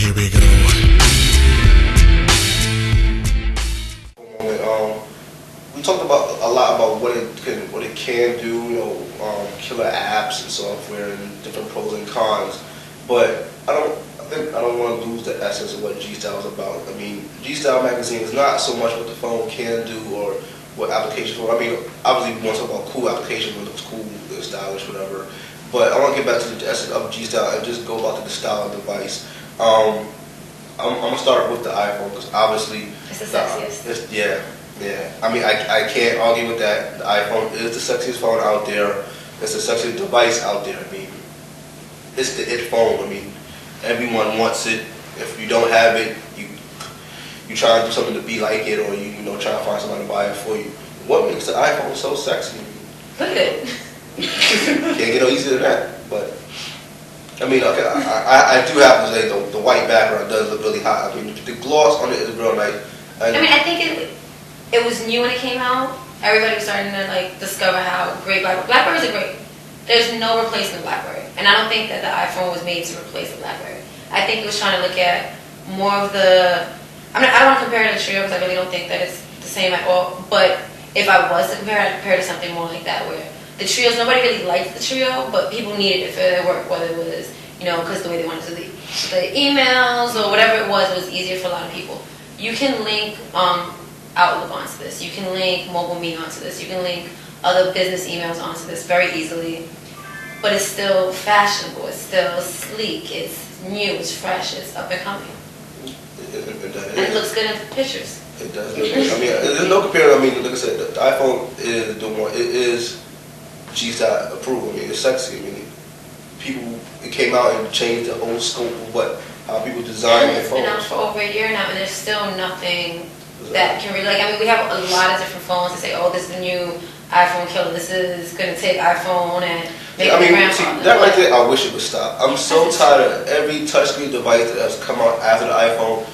Here we go. We talked about a lot about what it can do, you know, killer apps and software and different pros and cons. But I don't want to lose the essence of what G-Style is about. I mean, G-Style magazine is not so much what the phone can do or what applications for. I mean, obviously we want to talk about cool applications when it looks cool, stylish, whatever. But I want to get back to the essence of G-Style and just go about the style of the device. I'm gonna start with the iPhone because obviously it's the sexiest. Yeah. I mean, I can't argue with that. The iPhone is the sexiest phone out there. It's the sexiest device out there. I mean, it's the it phone. I mean, everyone wants it. If you don't have it, you try to do something to be like it, or you know try to find somebody to buy it for you. What makes the iPhone so sexy? Look at it. Can't get no easier than that. But I mean, okay, I do have to say the white background does look really hot. I mean, the gloss on it is real nice. I mean, I think it was new when it came out. Everybody was starting to like discover how great Blackberries are great. There's no replacing Blackberry, and I don't think that the iPhone was made to replace the Blackberry. I think it was trying to look at more of the. I mean, I don't want to compare it to the Trio because I really don't think that it's the same at all. But if I was to compare, I'd compare it to something more like that, where the Trios, nobody really liked the Trio, but people needed it for their work, whether it was, you know, because the way they wanted to do the emails or whatever it was easier for a lot of people. You can link Outlook onto this. You can link Mobile Me onto this. You can link other business emails onto this very easily. But it's still fashionable. It's still sleek. It's new. It's fresh. It's up and coming. And it looks good in pictures. It does. I mean, there's no comparison. I mean, like I said, the iPhone is the one. It is G-Style approved. I mean, it's sexy. I mean, it came out and changed the whole scope of how people design their phones. It's been out for over a year now, and there's still nothing that can really, like, I mean, we have a lot of different phones that say, oh, this is the new iPhone killer. This is going to take iPhone and make it grandfather. That right there, I wish it would stop. I'm so tired of every touchscreen device that has come out after the iPhone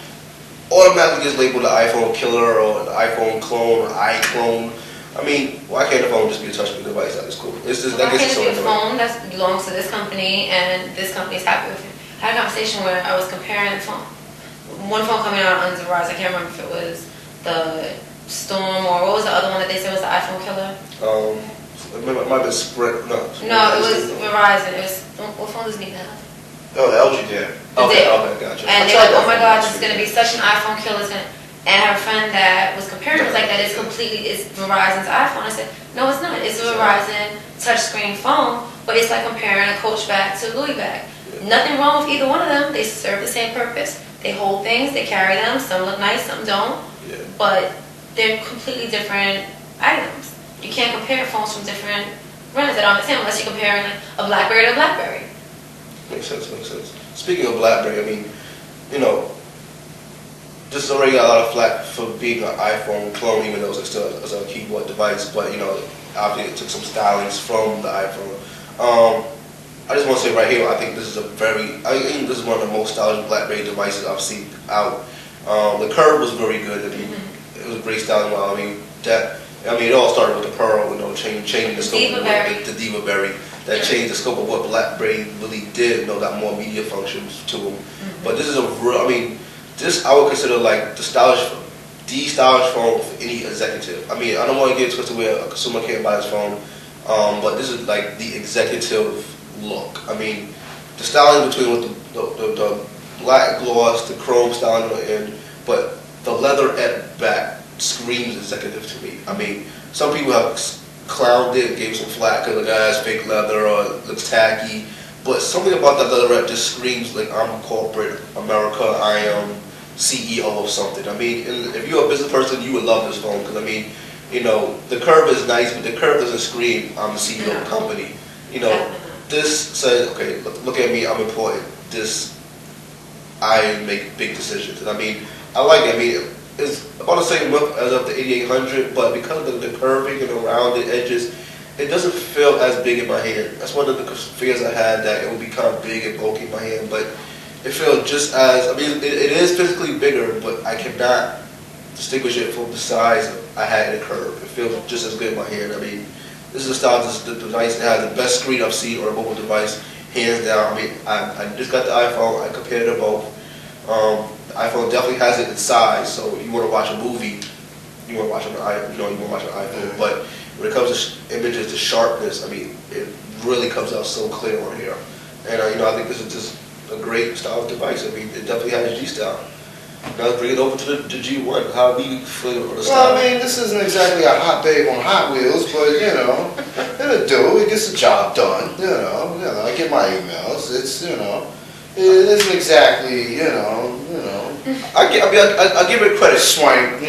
automatically gets labeled the iPhone killer or the iPhone clone or iClone. I mean, why can't the phone just be a touchscreen device? That is cool. It's just, why can't it be a phone that belongs to this company and this company's happy with it? I had a conversation where I was comparing the phone. One phone coming out on Verizon, I can't remember if it was the Storm or what was the other one that they said was the iPhone killer? It might have been Sprint. No, it was Verizon. It was, what phone does Nina have? Oh, the LG did. Okay, gotcha. And they were like, oh my God, this is going to be such an iPhone killer. And I have a friend that was comparing it was like that. It's Verizon's iPhone. I said, no, it's not. It's a Verizon touchscreen phone, but it's like comparing a Coach bag to a Louis bag. Nothing wrong with either one of them. They serve the same purpose. They hold things. They carry them. Some look nice, some don't. Yeah. But they're completely different items. You can't compare phones from different brands that aren't the same unless you're comparing like a Blackberry to a Blackberry. Makes sense. Speaking of Blackberry, I mean, you know, this has already got a lot of flack for being an iPhone clone, even though it's still a keyboard device. But you know, obviously it took some stylings from the iPhone. I just want to say right here, I think this is this is one of the most stylish BlackBerry devices I've seen out. The curve was very good. I mean, it was great styling. I mean, it all started with the Pearl, you know, changing the scope of the Diva Berry. That changed the scope of what BlackBerry really did. You know, got more media functions to them. But this is this I would consider like the stylish phone for any executive. I mean, I don't want to get twisted where a consumer can't buy this phone, but this is like the executive look. I mean, the styling between with the black gloss, the chrome styling on the end, but the leather at back screams executive to me. I mean, some people have clowned it, gave some flack because the guy has fake leather or looks tacky, but something about that leatherette just screams like I'm corporate America, I am CEO of something. I mean, if you're a business person, you would love this phone because I mean, you know, the curve is nice, but the curve doesn't scream I'm the CEO of the company. You know, this says, okay, look at me, I'm important. I make big decisions. And I mean, I like it. I mean, it's about the same look as of the 8800, but because of the curving and the rounded edges, it doesn't feel as big in my hand. That's one of the fears I had, that it would be kind of big and bulky in my hand, but it feels just as, I mean, it is physically bigger, but I cannot distinguish it from the size I had in the curve. It feels just as good in my hand. I mean, this is the style, this is the device that has the best screen I've seen on a mobile device, hands down. I mean, I just got the iPhone, I compared them both. The iPhone definitely has it in size, so you want to watch a movie, you want to watch on the iPhone, you want to watch on the iPhone. But when it comes to images, the sharpness, I mean, it really comes out so clear on here. And I think this is just a great style device. I mean, it definitely has G style. Now let's bring it over to the G1. How do you feel on the style? Well, I mean, this isn't exactly a hot babe on Hot Wheels, but it'll do. It gets the job done. I get my emails. It's it isn't exactly I give it credit. Swank,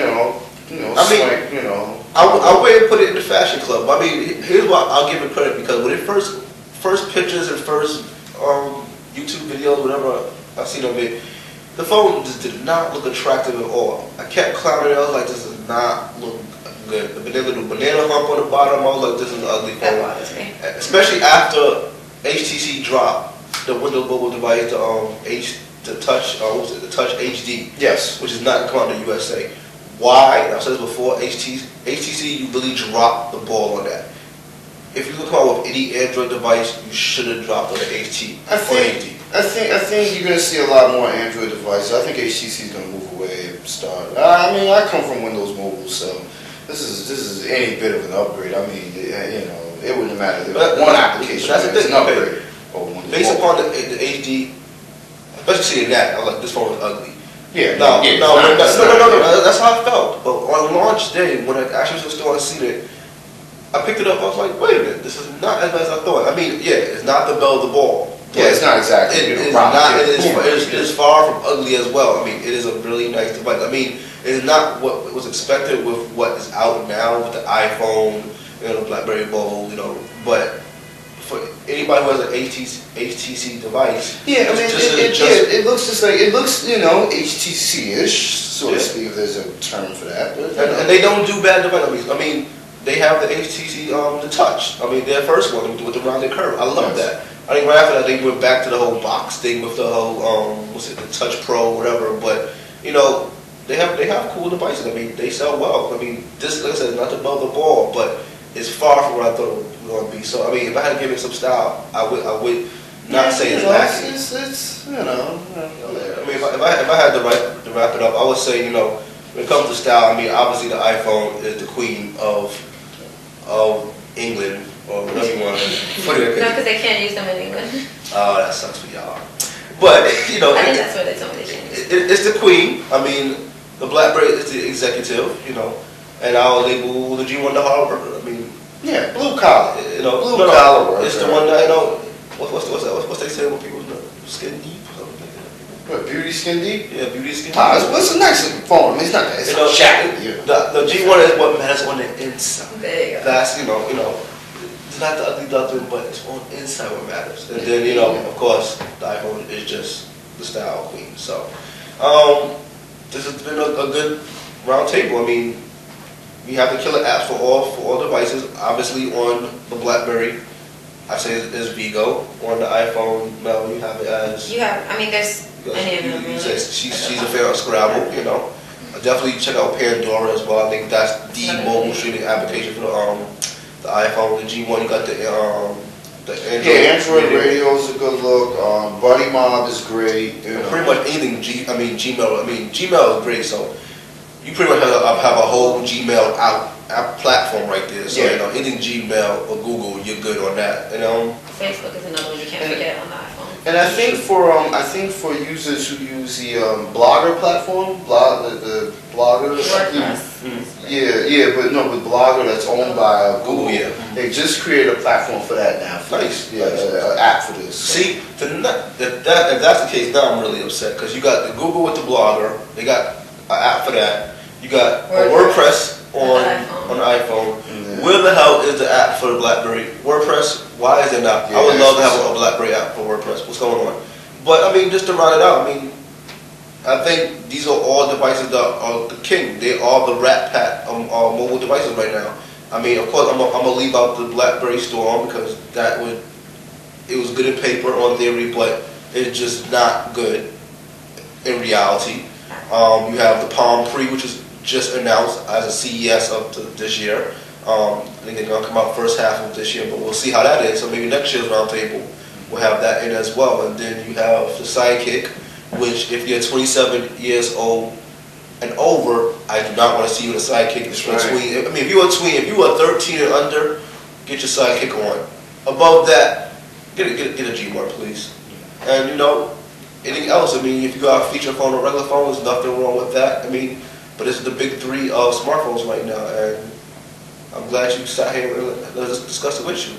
I wouldn't put it in the fashion club. I mean, here's why I'll give it credit, because when it first pictures and first YouTube videos, whatever I seen of it, the phone just did not look attractive at all. I kept clowning it. I was like, this does not look good. The banana hump on the bottom, I was like, this is an ugly phone. That bothers me. Especially after HTC dropped the Windows mobile device, the Touch HD. Yes. Which is not coming to the USA. Why? And I've said this before, HTC, you really dropped the ball on that. If you come out with any Android device, you should have dropped on the HD. I think you're going to see a lot more Android devices. I think HTC is going to move away and start. I mean, I come from Windows Mobile, so this is any bit of an upgrade. I mean, it wouldn't matter. One application. That's the thing. An upgrade. Based upon the HD, especially seeing that, I was like, this phone is ugly. Yeah. No, that's how I felt. But on launch day, when I actually was still on seated, I picked it up. I was like, wait a minute, this is not as bad as I thought. I mean, yeah, it's not the bell of the ball. Yeah, it's not exactly. It is far from ugly as well. I mean, it is a really nice device. I mean, it's not what was expected with what is out now with the iPhone, the Blackberry Bold, But for anybody who has an HTC device, yeah, I mean, it looks just like HTC-ish, so to speak, if there's a term for that. And they don't do bad devices. I mean, they have the HTC the Touch. I mean, their first one with the rounded curve. I love that. I think right after that they went back to the whole box thing with the whole the Touch Pro, whatever. But they have cool devices. I mean, they sell well. I mean, this, like I said, not to blow the ball, but it's far from what I thought it was going to be. So I mean, if I had to give it some style, I would not say it's lacking. I mean, if I had to wrap it up, I would say when it comes to style, I mean, obviously the iPhone is the queen of England, or whatever you want to put it. No, because they can't use them in England. Oh, that sucks for y'all. But I think that's what they told me they can't use. It's the queen. I mean, the Blackberry is the executive, and I'll label the G1 the hard worker. I mean, yeah, blue collar. Blue collar worker. It's the one that what's they say when people skin deep or something. What, beauty skin deep? Yeah, beauty skin deep. It's a nice looking phone. I mean, it's not that. It's not shabby. The G1 is what matters on the inside. There you go. That's it's not the ugly duckling, but it's on the inside what matters. And then of course, the iPhone is just the style queen. So this has been a good round table. I mean, we have the killer apps for all devices. Obviously on the Blackberry, I say it's Vigo. On the iPhone, Mel, you have it as. There's any of them. You say she's a fan of Scrabble. Definitely check out Pandora as well. I think that's the mobile streaming application for the iPhone. The G1, you got the Android. Yeah, Android Radio is a good look. Buddy Mob is great. Pretty much anything. Gmail. I mean, Gmail is great. So you pretty much have a whole Gmail app platform right there. So anything Gmail or Google, you're good on that. Facebook is another one you can't forget on the iPhone. And I think for users who use the Blogger platform, the Blogger. WordPress. Yeah, but with Blogger that's owned by Google. Yeah. They just created a platform for that now. Nice. Yeah, an app for this. See, if that's the case, now I'm really upset because you got the Google with the Blogger. They got an app for that. You got WordPress on the iPhone. Yeah. Where the hell is the app for the Blackberry? WordPress? Why is it not? I would love to have a Blackberry app for WordPress. What's going on? But I mean, just to round it out, I mean, I think these are all devices that are the king. They are the rat pack of mobile devices right now. I mean, of course, I'm gonna leave out the Blackberry Storm because it was good in paper on theory, but it's just not good in reality. You have the Palm Pre, which is just announced as a CES up to this year. I think they're gonna come out first half of this year, but we'll see how that is. So maybe next year's roundtable will have that in as well. And then you have the Sidekick, which if you're 27 years old and over, I do not want to see you in a sidekick. If you're a tween, I mean, if you're a tween, if you are 13 and under, get your sidekick on. Above that, get a G-Mark, please. And you know, anything else, I mean, if you got a feature phone or regular phone, there's nothing wrong with that. I mean, but it's the big three of smartphones right now, and I'm glad you sat here and let us discuss it with you.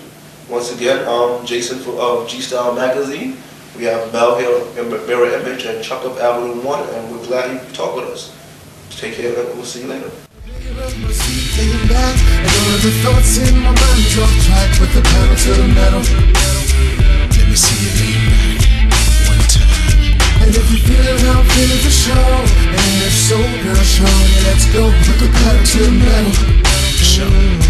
Once again, Jason of G-Style Magazine. We have Mel here in Mirror Image and Chuck of Avenue 1, and we're glad you talked with us. Take care, and we'll see you later. Taking back, and all of the thoughts in my mind drop track with the pedal to the metal. Let me see you lean back one time. And if you feel it, how I'm feeling for sure. And if so, girl, show me, let's go with the pedal to the metal. Show.